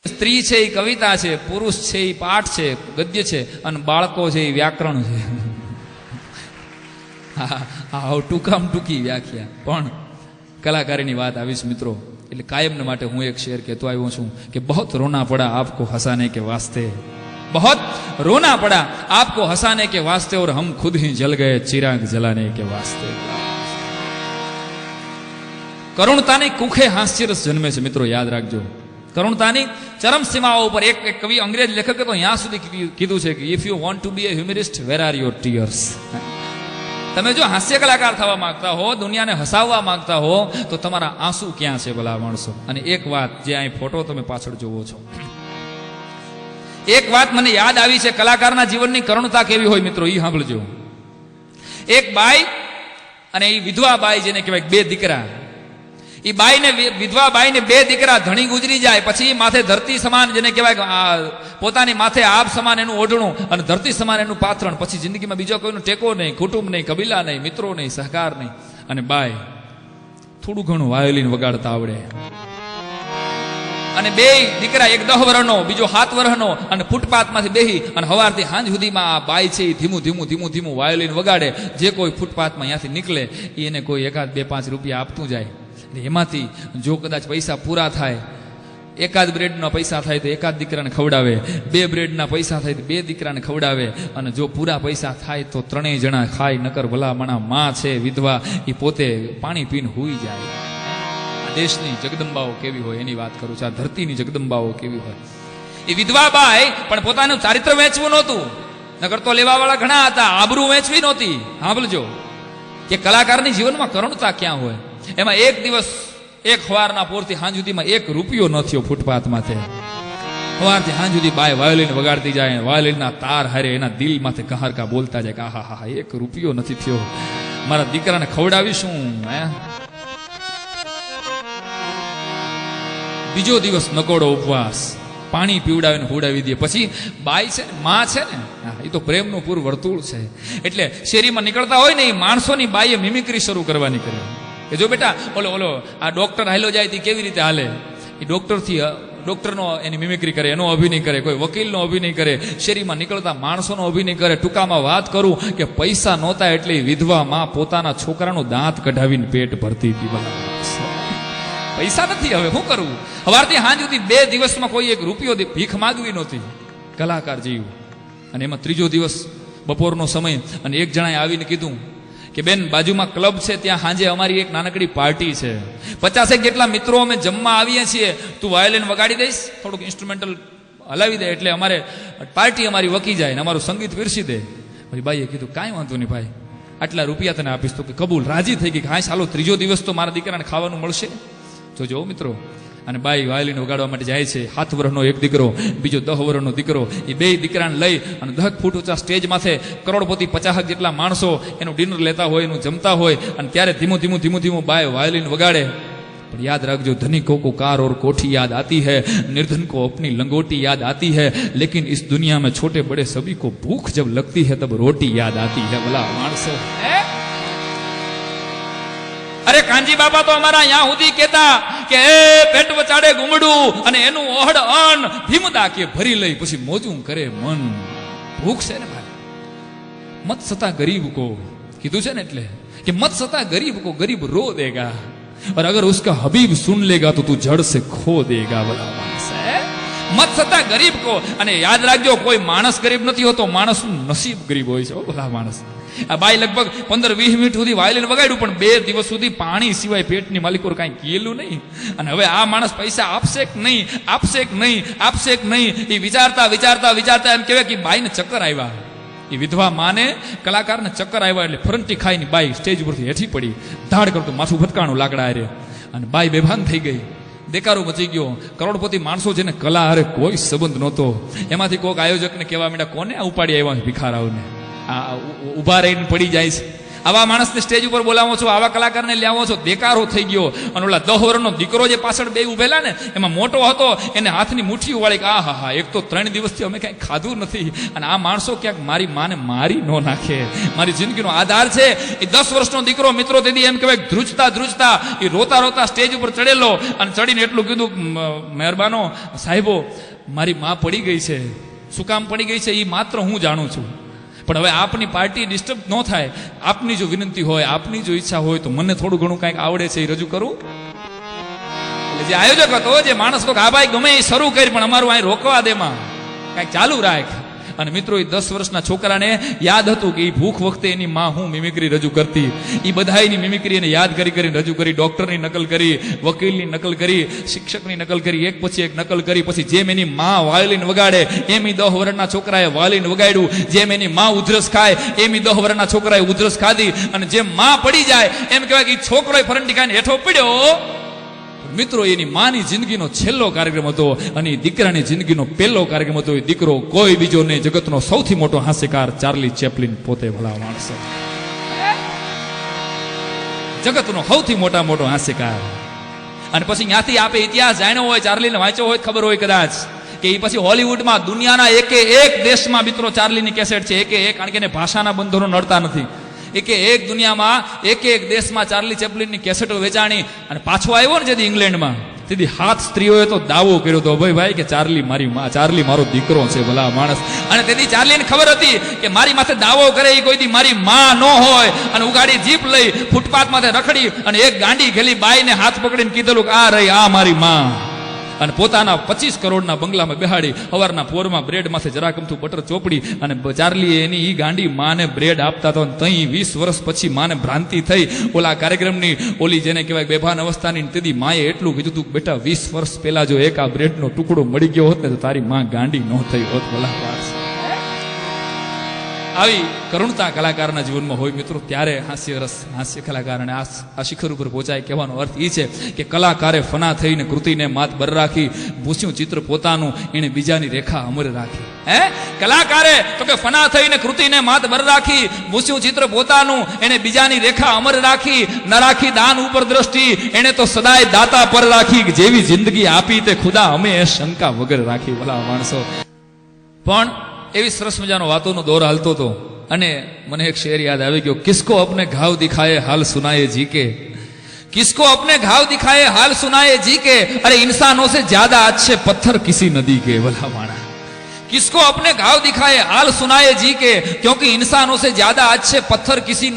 સ્ત્રી છે એ કવિતા છે, પુરુષ છે એ પાઠ છે, ગદ્ય છે, અને બાળકો છે એ વ્યાકરણ છે. હા, ટૂંકામાં ટૂંકી વ્યાખ્યા. પણ કલાકારીની વાત આવીશ મિત્રો, એટલે કાયમને માટે હું એક શેર કહેતો આવ્યો છું કે બહોત રોના પડા આપકો હસાને કે વાસ્તે, बहुत रोना पड़ा आपको हंसाने के वास्ते और हम खुद ही जल गए चिराग जलाने के वास्ते. करुणतानी कुखे हास्यरस जन्मे છે મિત્રો, યાદ રાખજો. કરુણતાની ચરમ સીમાઓ ઉપર એક કવિ અંગ્રેજ લેખકે તો ત્યાં સુધી કીધું છે કે if you want to be a humorist, where are your tears. તમે જો હાસ્ય કલાકાર થવા માંગતા હો, દુનિયાને હસાવવા માંગતા હો, તો તમારા આંસુ ક્યાં છે ભલા માણસો? અને એક વાત, જે અહીં ફોટો તમે પાછળ જોવો છો, એક વાત મને યાદ આવી છે. કલાકારના જીવનની કરુણતા કેવી હોય મિત્રો, એ સાંભળજો. એક બાઈ અને એ વિધવા બાઈ, જેને કહેવાય બે દીકરા. એ બાઈ ને વિધવા બાઈ ને બે દીકરા, ધણી ગુજરી જાય પછી માથે ધરતી સમાન, જેને કહેવાય પોતાની માથે આબ સમાન એનું ઓઢણું અને ધરતી સમાન એનું પાથરણ. પછી જિંદગીમાં બીજો કોઈનો ટેકો નહીં, કુટુંબ નહીં, કબીલા નહીં, મિત્રો નહીં, સહકાર નહીં. અને બાઈ થોડું ઘણું વાયોલિન વગાડતા આવડે. અને બે દીકરા, એક 10 વર્ષનો, બીજો 7 વર્ષનો, અને ફૂટપાથમાંથી બેહી અને સવારથી સાંજ સુધીમાં આ બાઈ છે એ ધીમું ધીમું ધીમું ધીમું વાયોલિન વગાડે. જે કોઈ ફૂટપાથમાં અહીંયાથી નીકળે એને કોઈ 1, 2, 5 રૂપિયા આપતું જાય. એમાંથી જો કદાચ પૈસા પૂરા થાય, એકાદ બ્રેડના પૈસા થાય તો એકાદ દીકરાને ખવડાવે, 2 બ્રેડના પૈસા થાય તો 2 દીકરાને ખવડાવે, અને જો પૂરા પૈસા થાય તો 3 જણા ખાય. નકર ભલામણા માં છે વિધવા, એ પોતે પાણી પીને હુઈ જાય. દેશની જગદંબાઓ કેવી હોય એની વાત કરું છું, આ ધરતીની જગદંબાઓ કેવી હોય. એ વિધવા બાઈ પણ પોતાનું ચારિત્ર વેચવું નહોતું, નકર તો લેવા વાળા ઘણા હતા. આબરૂ વેચવી નહોતી. સાંભળજો કે કલાકારની જીવનમાં કરુણતા ક્યાં હોય. એમાં એક દિવસ, એક સવારના પોરથી સાંજ સુધીમાં 1 રૂપિયો ન થયો ફૂટપાથમાંથી. સવારથી સાંજ સુધી બાઈ વાયોલિન વગાડતી જાય, વાયોલિનના તાર હારે એના દિલ માથે કહારકા બોલતા જાય કે આહા હા, 1 રૂપિયો નથી થયો, મારા દીકરાને ખવડાવીશું. બીજો દિવસ નકોડો ઉપવાસ, પાણી પીવડાવીને હુડાવી દે. પછી બાઈ છે ને, માં છે ને, એ તો પ્રેમનું પૂર વર્તુળ છે. એટલે શેરીમાં નીકળતા હોય ને, એ માણસોની બાઈએ મિમિક્રી શરૂ કરવાની કરી કે જો બેટા ઓલો આ ડોક્ટર હાલ્યો જાય તે કેવી રીતે હાલે. એ ડોક્ટરનો એની મિમિક્રી કરે, એનો અભિનય કરે, કોઈ વકીલનો અભિનય કરે, શેરીમાં નીકળતા માણસોનો અભિનય કરે. ટૂંકામાં વાત કરું કે પૈસા નહોતા એટલે વિધવા માં પોતાના છોકરાનું દાંત કઢાવીને પેટ ભરતી હતી. પૈસા નથી, હવે શું કરવું? સવારથી સાંજ સુધી 2 દિવસમાં કોઈ 1 રૂપિયો ભીખ માગવી નહોતી. કલાકાર જેવું. અને એમાં ત્રીજો દિવસ બપોરનો સમય, અને એક જણાએ આવીને કીધું કે બેન, બાજુમાં ક્લબ છે, ત્યાં સાંજે અમારી એક નાનકડી પાર્ટી છે, 50 જેટલા મિત્રો અમે જમવા આવીએ છીએ, તું વાયોલિન વગાડી દઈશ, થોડુંક ઇન્સ્ટ્રુમેન્ટલ હલાવી દે, એટલે અમારે પાર્ટી અમારી વકી જાય ને અમારું સંગીત પીરસી દે. પછી બાઈએ કીધું કાંઈ વાંધો નહીં ભાઈ, આટલા રૂપિયા તને આપીશ. તો કે કબૂલ, રાજી થઈ ગઈ. હા ચાલો, ત્રીજો દિવસ તો મારા દીકરાને ખાવાનું મળશે. તો જો મિત્રો, અને બાઈ વાયોલિન વગાડવા માટે જાય છે. 7 વર્ષનો એક દીકરો, બીજો 10 વર્ષનો દીકરો, એ 2 દીકરાને લઈ અને 10 ફૂટ ઊંચા સ્ટેજ માથે કરોડપતિ 50 જેટલા માણસો એનું ડિનર લેતા હોય, એનું જમતા હોય, અને ત્યારે ધીમું ધીમું ધીમું ધીમું બાઈ વાયોલિન વગાડે. પણ યાદ રાખજો, ધનિકો કો કાર और कोठी याद आती है, निर्धन को अपनी लंगोटी याद आती है, लेकिन इस दुनिया में छोटे बड़े सभी को भूख जब लगती है तब रोटी याद आती है. भला माणસો, અરે કાંજી બાપા તો અમારા અહીંયા સુધી કહેતા કે એ પેટ વચાડે ગુમડું અને એનું ઓહડ અન ભીમદા કે ભરી લઈ પછી મોજું કરે મન. ભૂખ છે ને ભાઈ, મત સતા ગરીબ કો, કીધું છે ને એટલે કે મત સતા ગરીબ કો, ગરીબ રો દેગા, और अगर उसका हबीब सुन लेगा तो तू जड़ से खो देगा. बोला माणસ, મત સતા ગરીબ કો. અને યાદ રાખજો, કોઈ માણસ ગરીબ નથી હોતો, માણસનું નસીબ ગરીબ હોય છે. બોલા માણસ, આ બાઈ લગભગ 15-20 મિનિટ સુધી વાયોલિન વગાડ્યું, પણ 2 દિવસ સુધી પાણી સિવાય પેટની માલિકો કાંઈ કીલું નહીં. અને હવે આ માણસ પૈસા આપશે કે નહીં, આપશે કે નહીં, આપશે કે નહીં, એ વિચારતા વિચારતા વિચારતા એમ કહેવાય કે બાઈને ચક્કર આવ્યા. એ વિધવા માને, કલાકારને ચક્કર આવ્યા એટલે ફરંટી ખાઈને બાઈ સ્ટેજ ઉપરથી હેઠી પડી. ધાડ કરતું માથું ફટકાણું લાકડા હારે, અને બાઈ બેભાન થઈ ગઈ. દેકારો મચી ગયો. કરોડપતિ માણસો જેને કલા હારે કોઈ સંબંધ નહોતો, એમાંથી કોઈક આયોજકને કહેવા માંડ્યા, કોને આ ઉપાડી આવ્યા ભિખારાઓને, આ ઉભા રહીને પડી જાય છે. આવા માણસને સ્ટેજ ઉપર બોલાવો છો, આવા કલાકારને લાવો છો, દેકારો થઈ ગયો. અને ઓલા 10 વર્ષનો દીકરો જે પાછળ બે ઉભેલા ને, એમાં મોટો હતો, એને હાથની મુઠ્ઠી વાળી કે આ હા એક તો 3 દિવસથી અમે કઈ ખાધું નથી, અને આ માણસો ક્યાંક મારી માને મારી ન નાખે, મારી જિંદગીનો આધાર છે. એ 10 વર્ષનો દીકરો મિત્રો તેથી એમ કહેવાય ધ્રુજતા એ રોતા સ્ટેજ ઉપર ચડેલો, અને ચડીને એટલું કીધું, મહેરબાનો સાહેબો, મારી માં પડી ગઈ છે. શું કામ પડી ગઈ છે એ માત્ર હું જાણું છું, પણ હવે આપની પાર્ટી ડિસ્ટર્બ ન થાય, આપની જો વિનંતી હોય, આપની જો ઈચ્છા હોય તો મને થોડું ઘણું કંઈક આવડે છે એ રજૂ કરું. એટલે જે આયોજક હતો, જે માણસ તો આ ભાઈ ગમે એ શરૂ કરી, પણ અમારું અહીં રોકવા દે માં, કંઈક ચાલુ રાખ. અને મિત્રો એ 10 વર્ષના છોકરાને યાદ હતું કે એ ભૂખ વખતે એની માં હું મિમિક્રી રજૂ કરતી. એ બધાની મિમિક્રી એને યાદ કરીને રજૂ કરી. ડોક્ટરની નકલ કરી, વકીલની નકલ કરી, શિક્ષકની નકલ કરી, એક પછી એક નકલ કરી. પછી જેમ એની માં વાયોલિન વગાડે એમ 10 વર્ષના છોકરાએ વાયોલિન વગાડ્યું. જેમ એની માં ઉધરસ ખાય એમ 10 વર્ષના છોકરાએ ઉધરસ ખાધી. અને જેમ માં પડી જાય એમ કહેવાય કે છોકરો ફરંટી ખાઈને હેઠો પડ્યો. મિત્રો એની માની જિંદગીનો છેલ્લો કાર્યક્રમ હતો, અને દીકરાની જિંદગીનો પહેલો કાર્યક્રમ હતો. એ દીકરો કોઈ બીજો નહીં, જગતનો સૌથી મોટો હાસ્યકાર ચાર્લી ચેપ્લિન પોતે. ભલા માણસો, જગતનો સૌથી મોટો હાસ્યકાર. અને પછી ત્યાંથી આપે ઇતિહાસ જાણ્યો હોય, ચાર્લીને વાંચ્યો હોય, ખબર હોય કદાચ કે એ પછી હોલિવૂડમાં દુનિયાના એક દેશમાં મિત્રો ચાર્લીની કેસેટ છે. કારણ કે એને ભાષાના બંધનો નડતા નથી. એક દુનિયામાં એક દેશમાં ચાર્લી ચેપ્લિનની કેસેટો વેચાણી. અને પાછો આવ્યો ને જેથી ઇંગ્લેન્ડમાં, તેથી 7 સ્ત્રીઓએ તો દાવો કર્યો હતો, ભાઈ કે ચાર્લી મારી માં, ચાર્લી મારો દીકરો છે. ભલા માણસ. અને તેથી ચાર્લીને ખબર હતી કે મારી માથે દાવો કરે એ કોઈ દી મારી માં ન હોય. અને ઉગાડી જીપ લઈ ફૂટપાથ માથે રખડી, અને એક ગાંડી ઘેલી બાઈને હાથ પકડીને કીધેલું કે આ રહી આ મારી માં. અને પોતાના 25 કરોડના બંગલામાં બેહાડી સવારના પોરમાં બ્રેડ માથે જરાક અમથું બટર ચોપડી, અને ચાર્લીએ એની ઈ ગાંડી માને બ્રેડ આપતા હતો. તઈ 20 વર્ષ પછી માને ભ્રાંતિ થઈ. ઓલા કાર્યક્રમની ઓલી જેને કહેવાય બેભાન અવસ્થાની, તેથી માએ એટલું કીધું હતું, બેટા 20 વર્ષ પહેલા જો એક આ બ્રેડનો ટુકડો મળી ગયો હોત ને તો તારી માં ગાંડી ન થઈ હોત. ભલા પાસ. આવી કરુણતા કલાકારના જીવનમાં હોય મિત્રો, ત્યારે હાસ્ય કલાકાર અને આ શિખર ઉપર પહોંચાય. કહેવાનો અર્થ એ છે કે કલાકારે ફના થઈને કૃતિને માત બર રાખી, ભૂસ્યું ચિત્ર પોતાનું એને બીજાની રેખા અમર રાખી. કલાકારે તો કે ફના થઈને કૃતિને માત બર રાખી, ભૂસ્યું ચિત્ર પોતાનું એને બીજાની રેખા અમર રાખી. ન રાખી દાન ઉપર દ્રષ્ટિ, એને તો સદાય દાતા પર રાખી. જેવી જિંદગી આપી તે ખુદા અમે શંકા વગર રાખી. ભલા માણસો. પણ એવી સરસ મજાનો વાતોનો દોર હાલતો હતો, અને મને એક શેર યાદ આવી ગયો. કિસકો અપને ઘાવ દિખાએ હાલ સુનાએ જી કે, किसको अपने घाव दिखाए हाल सुनाए जी के, अरे इंसानों से ज्यादा अच्छे पत्थर किसी नदी के. भला माना. किसको अपने घाव दिखाए हाल सुनाए जी के, क्योंकि इंसानों से ज्यादा अच्छे पत्थर किसी